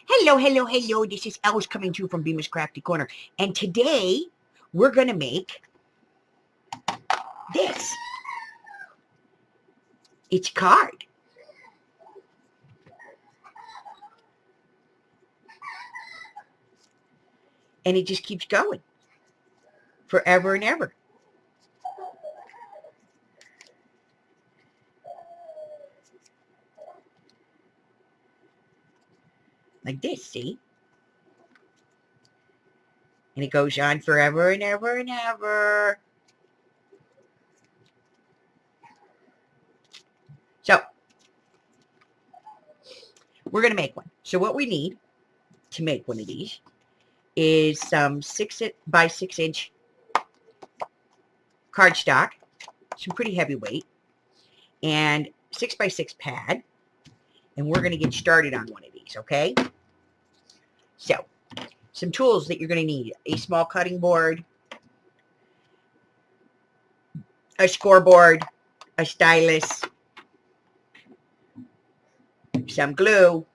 Hello, hello, hello. This is Els coming to you from Bemis Crafty Corner. And today we're going to make this. It's card. And it just keeps going forever and ever. Like this, see? And it goes on forever and ever and ever. So, we're going to make one. So what we need to make one of these is some 6 by 6 inch cardstock, some pretty heavy weight, and 6 by 6 pad. And we're going to get started on one of these, okay? So, some tools that you're going to need: a small cutting board, a scoreboard, a stylus, some glue,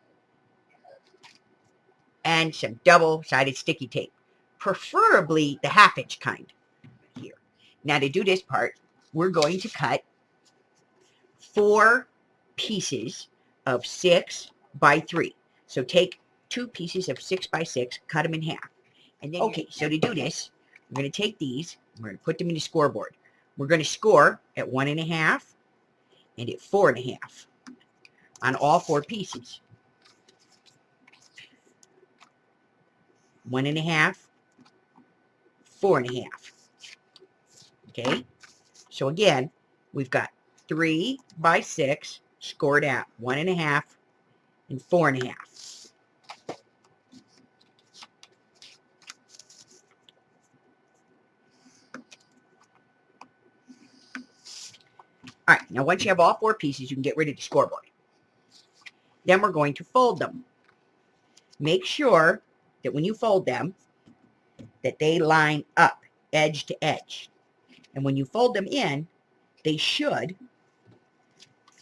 and some double-sided sticky tape, preferably the half-inch kind here. Now, to do this part, we're going to cut 4 pieces of 6 by 3. So take 2 pieces of 6 by 6, cut them in half. And then, okay, so to do this, we're going to take these, we're going to put them in the scoreboard. We're going to score at 1.5 and at 4.5 on all 4 pieces. 1.5, 4.5. Okay, so again, we've got 3 by 6 scored at 1.5 and 4.5. All right, now once you have all 4 pieces, you can get rid of the scoreboard. Then we're going to fold them. Make sure that when you fold them, that they line up edge to edge. And when you fold them in, they should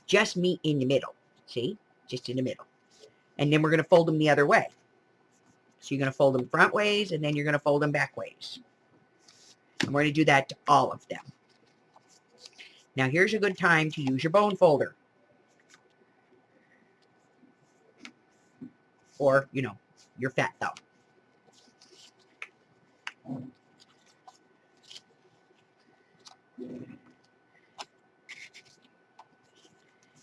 just meet in the middle. See? Just in the middle. And then we're going to fold them the other way. So you're going to fold them front ways, and then you're going to fold them back ways. And we're going to do that to all of them. Now here's a good time to use your bone folder. Or, you know, your fat thumb.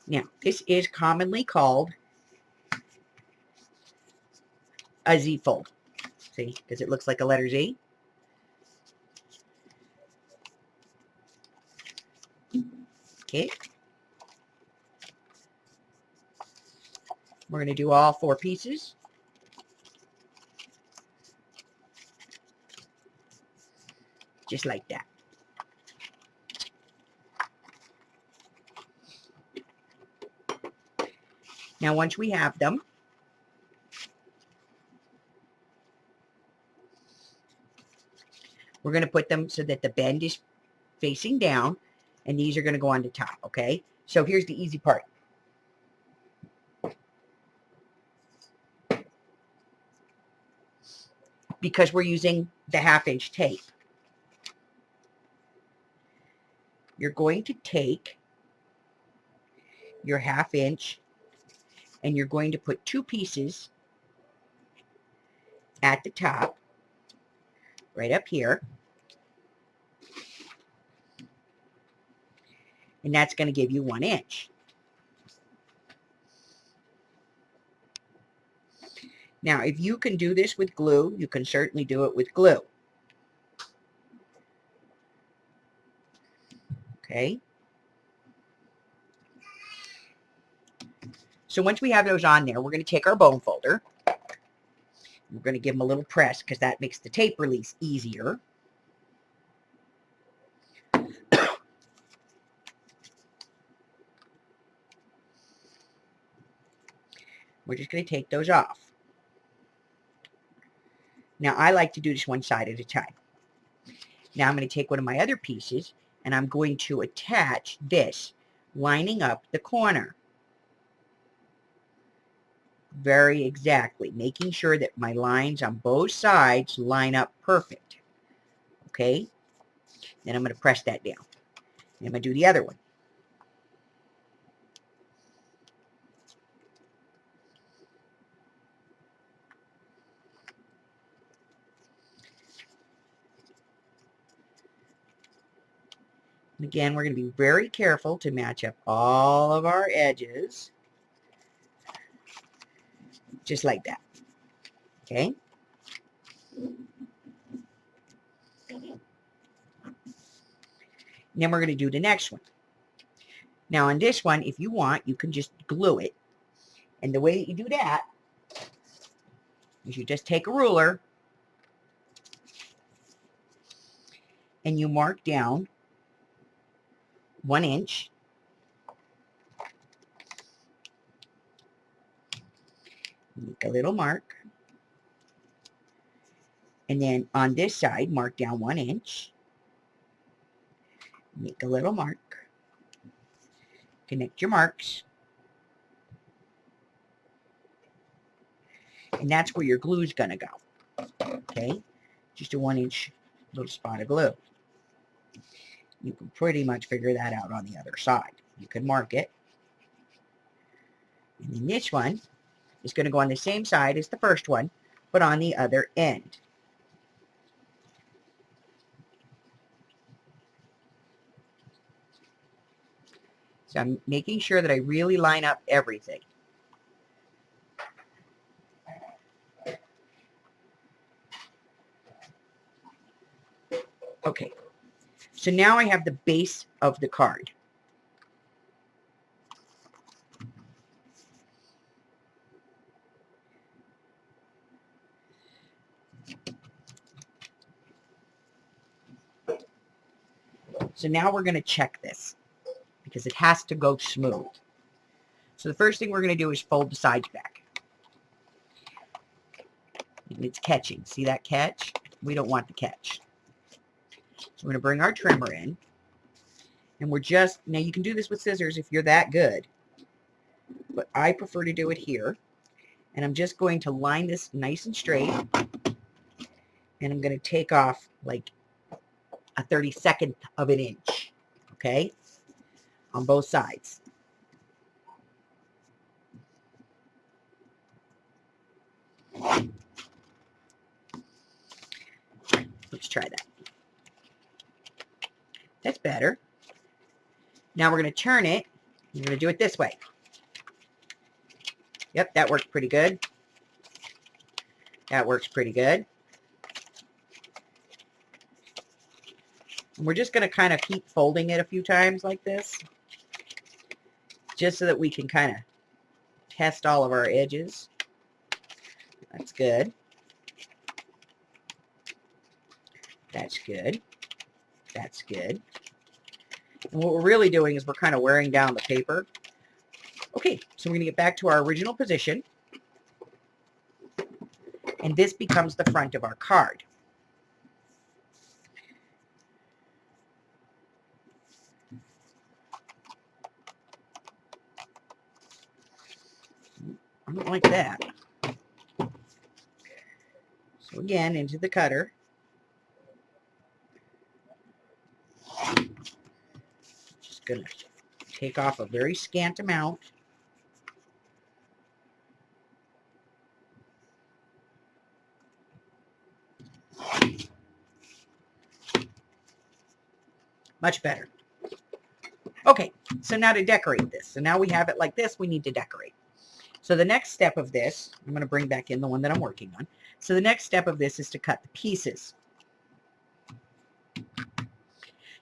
Now, this is commonly called a Z fold. See, because it looks like a letter Z. Okay. We're going to do all 4 pieces. Just like that. Now, once we have them, we're going to put them so that the bend is facing down, and these are going to go on the top, okay? So here's the easy part. Because we're using the half-inch tape, you're going to take your half-inch and you're going to put 2 pieces at the top, right up here. And that's going to give you 1 inch. Now, if you can do this with glue, you can certainly do it with glue. Okay? So once we have those on there, we're going to take our bone folder. We're going to give them a little press because that makes the tape release easier. We're just going to take those off. Now, I like to do this one side at a time. Now, I'm going to take one of my other pieces, and I'm going to attach this, lining up the corner. very exactly, making sure that my lines on both sides line up perfect. Okay? Then I'm going to press that down. And I'm going to do the other one. And again, we're going to be very careful to match up all of our edges. Just like that. Okay? And then we're going to do the next one. Now on this one, if you want, you can just glue it. And the way that you do that is you just take a ruler and you mark down 1 inch. Make a little mark. And then on this side, mark down 1 inch. Make a little mark. Connect your marks. And that's where your glue is going to go. Okay? Just a 1 inch little spot of glue. You can pretty much figure that out on the other side. You can mark it. And then this one is going to go on the same side as the first one, but on the other end. So I'm making sure that I really line up everything. Okay, so now I have the base of the card. So now we're going to check this because it has to go smooth. So the first thing we're going to do is fold the sides back. And it's catching. See that catch? We don't want the catch. So we're going to bring our trimmer in. And we're just, now you can do this with scissors if you're that good. But I prefer to do it here. And I'm just going to line this nice and straight. And I'm going to take off like a 32nd of an inch. Okay? On both sides. Let's try that. That's better. Now we're going to turn it. We're going to do it this way. Yep, that worked pretty good. That works pretty good. And we're just going to kind of keep folding it a few times like this. Just so that we can kind of test all of our edges. That's good. That's good. That's good. And what we're really doing is we're kind of wearing down the paper. Okay, so we're going to get back to our original position. And this becomes the front of our card. I don't like that. So again, into the cutter. Just going to take off a very scant amount. Much better. Okay, so now to decorate this. So now we have it like this, we need to decorate. So the next step of this, I'm going to bring back in the one that I'm working on. So the next step of this is to cut the pieces.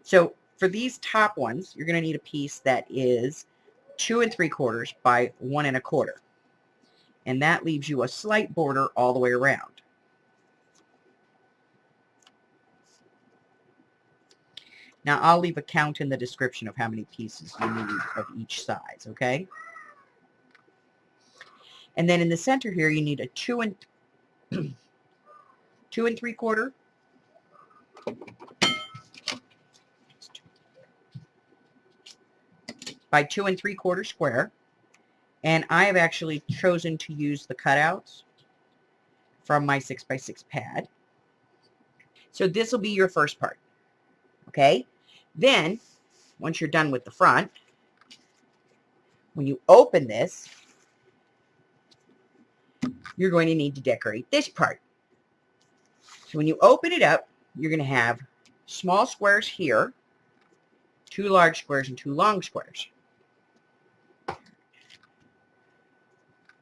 So for these top ones, you're going to need a piece that is 2 3/4 by 1 1/4. And that leaves you a slight border all the way around. Now I'll leave a count in the description of how many pieces you need of each size, okay? And then in the center here, you need a 2 3/4 by 2 3/4 square. And I have actually chosen to use the cutouts from my 6x6 pad. So this will be your first part. Okay? Then, once you're done with the front, when you open this, you're going to need to decorate this part. So when you open it up, you're going to have small squares here, 2 large squares and 2 long squares.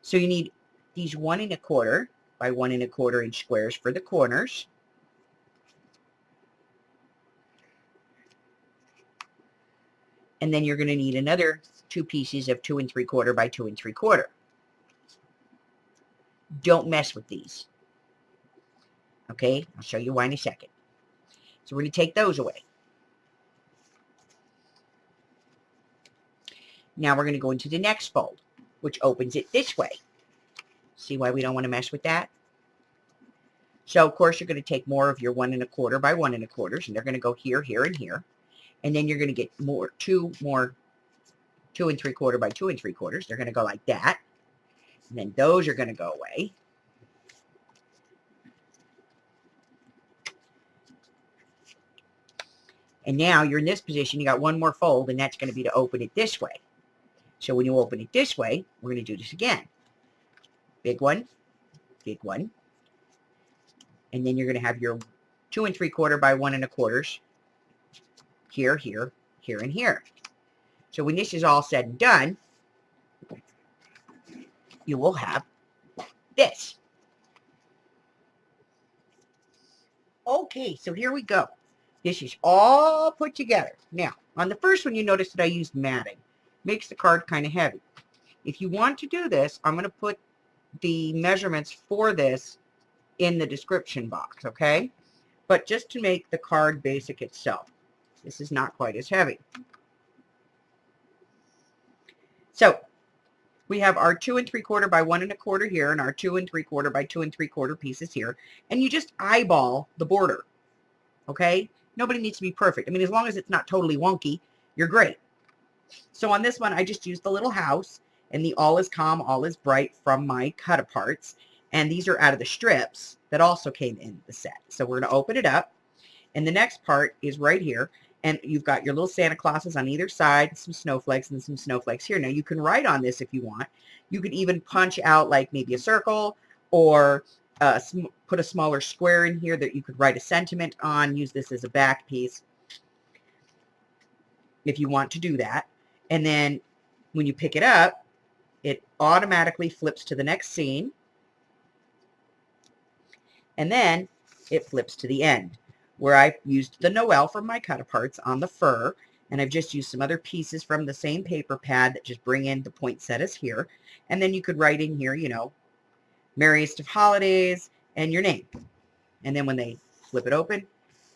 So you need these 1 1/4 by 1 1/4 inch squares for the corners. And then you're going to need another 2 pieces of 2 3/4 by 2 3/4. Don't mess with these. Okay, I'll show you why in a second. So we're going to take those away. Now we're going to go into the next fold, which opens it this way. See why we don't want to mess with that? So, of course, you're going to take more of your 1 1/4 by 1 1/4, and they're going to go here, here, and here. And then you're going to get two more 2 3/4 by 2 3/4. They're going to go like that. And then those are going to go away. And now you're in this position. You got one more fold, and that's going to be to open it this way. So when you open it this way, we're going to do this again. Big one, and then you're going to have your 2 3/4 by 1 1/4 here, here, here, and here. So when this is all said and done, you will have this. Okay, so here we go. This is all put together. Now, on the first one, you notice that I used matting. Makes the card kind of heavy. If you want to do this, I'm going to put the measurements for this in the description box, okay? But just to make the card basic itself, this is not quite as heavy. So we have our 2 3/4 by 1 1/4 here, and our 2 3/4 by 2 3/4 pieces here, and you just eyeball the border, okay? Nobody needs to be perfect. I mean, as long as it's not totally wonky, you're great. So on this one, I just used the little house and the all is calm, all is bright from my cut-aparts. And these are out of the strips that also came in the set. So we're going to open it up. And the next part is right here. And you've got your little Santa Clauses on either side, some snowflakes and some snowflakes here. Now, you can write on this if you want. You could even punch out like maybe a circle or put a smaller square in here that you could write a sentiment on. Use this as a back piece if you want to do that. And then when you pick it up, it automatically flips to the next scene. And then it flips to the end, where I've used the Noel from my cut-aparts on the fur, and I've just used some other pieces from the same paper pad that just bring in the poinsettias here. And then you could write in here, you know, merriest of holidays and your name. And then when they flip it open,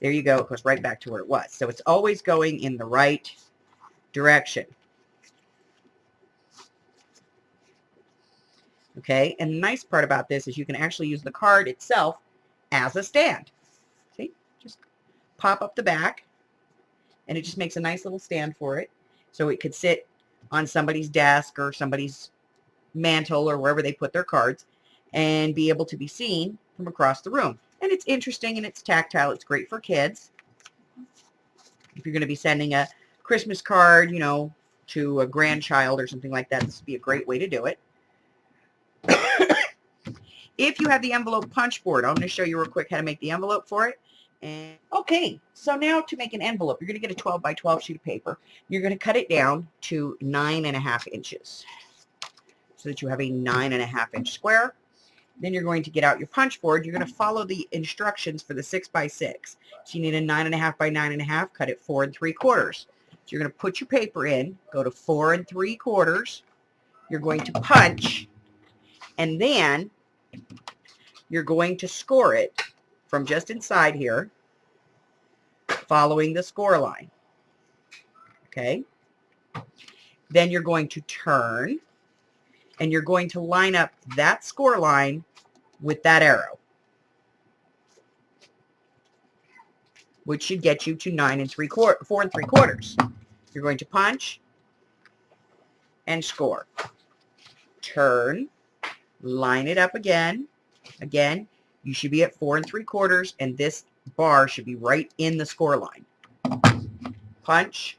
there you go. It goes right back to where it was. So it's always going in the right direction. Okay, and the nice part about this is you can actually use the card itself as a stand. See, just pop up the back, and it just makes a nice little stand for it. So it could sit on somebody's desk or somebody's mantle or wherever they put their cards and be able to be seen from across the room. And it's interesting and it's tactile. It's great for kids. If you're going to be sending a Christmas card, you know, to a grandchild or something like that, this would be a great way to do it. If you have the envelope punch board, I'm going to show you real quick how to make the envelope for it. And okay, so now to make an envelope, you're going to get a 12 by 12 sheet of paper. You're going to cut it down to 9.5 inches so that you have a 9.5 inch square. Then you're going to get out your punch board. You're going to follow the instructions for the 6 by 6. So you need a 9.5 by 9.5, cut it 4 3/4. So you're going to put your paper in, go to 4 3/4. You're going to punch, and then you're going to score it from just inside here, following the score line. Okay? Then you're going to turn, and you're going to line up that score line with that arrow, which should get you to 4 3/4. You're going to punch and score. turn, line it up again. Again, you should be at 4 3/4, and this bar should be right in the score line. Punch,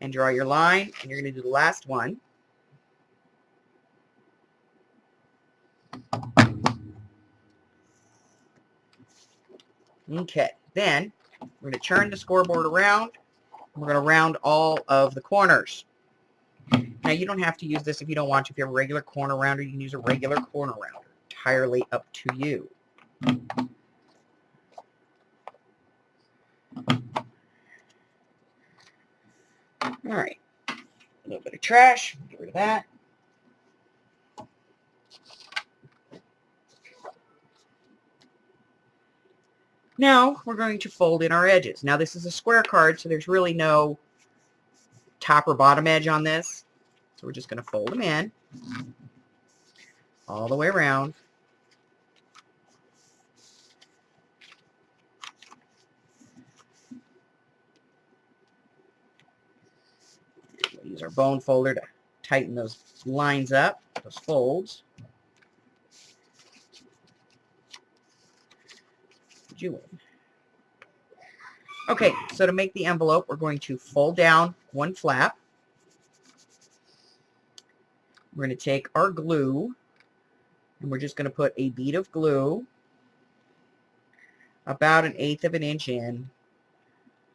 and draw your line, and you're going to do the last one. Okay, then we're going to turn the scoreboard around. We're going to round all of the corners. Now, you don't have to use this if you don't want to. If you have a regular corner rounder, you can use a regular corner rounder. Entirely up to you. All right. A little bit of trash. Get rid of that. Now, we're going to fold in our edges. Now, this is a square card, so there's really no top or bottom edge on this. So we're just going to fold them in all the way around. We'll use our bone folder to tighten those lines up, those folds. Okay, so to make the envelope, we're going to fold down one flap. We're going to take our glue, and we're just going to put a bead of glue about 1/8 of an inch in,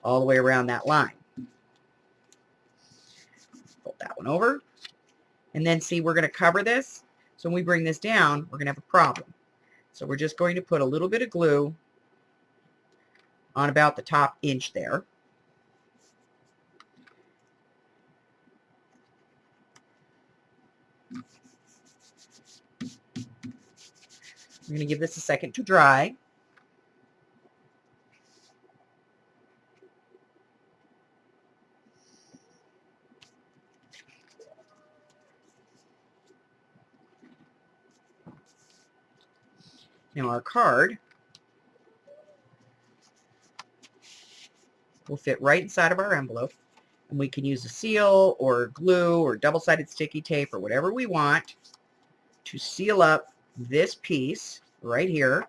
all the way around that line. Fold that one over. And then see, we're going to cover this. So when we bring this down, we're going to have a problem. So we're just going to put a little bit of glue on about the top inch there. We're going to give this a second to dry. Now our card will fit right inside of our envelope, and we can use a seal or glue or double-sided sticky tape or whatever we want to seal up this piece right here,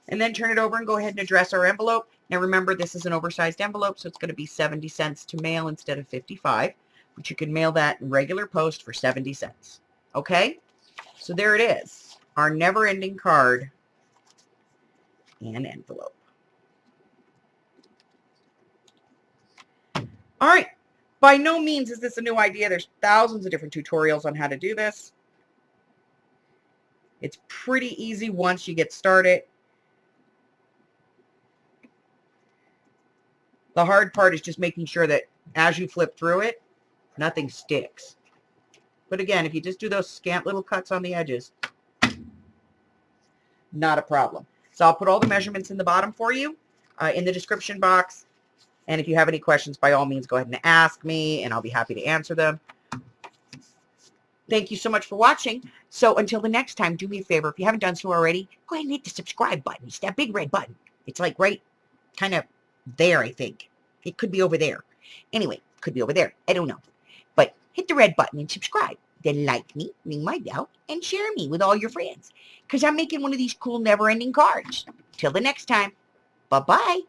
and then turn it over and go ahead and address our envelope. Now remember, this is an oversized envelope, so it's going to be 70 cents to mail instead of 55, but you can mail that in regular post for 70 cents. Okay? So there it is, our never-ending card and envelope. All right. By no means is this a new idea. There's thousands of different tutorials on how to do this. It's pretty easy once you get started. The hard part is just making sure that as you flip through it, nothing sticks. But again, if you just do those scant little cuts on the edges, not a problem. So I'll put all the measurements in the bottom for you in the description box. And if you have any questions, by all means, go ahead and ask me, and I'll be happy to answer them. Thank you so much for watching. So until the next time, do me a favor. If you haven't done so already, go ahead and hit the subscribe button. It's that big red button. It's like right kind of there, I think. It could be over there. Anyway, could be over there. I don't know. But hit the red button and subscribe. Then like me, ring my bell, and share me with all your friends. Because I'm making one of these cool never-ending cards. Till the next time, bye-bye.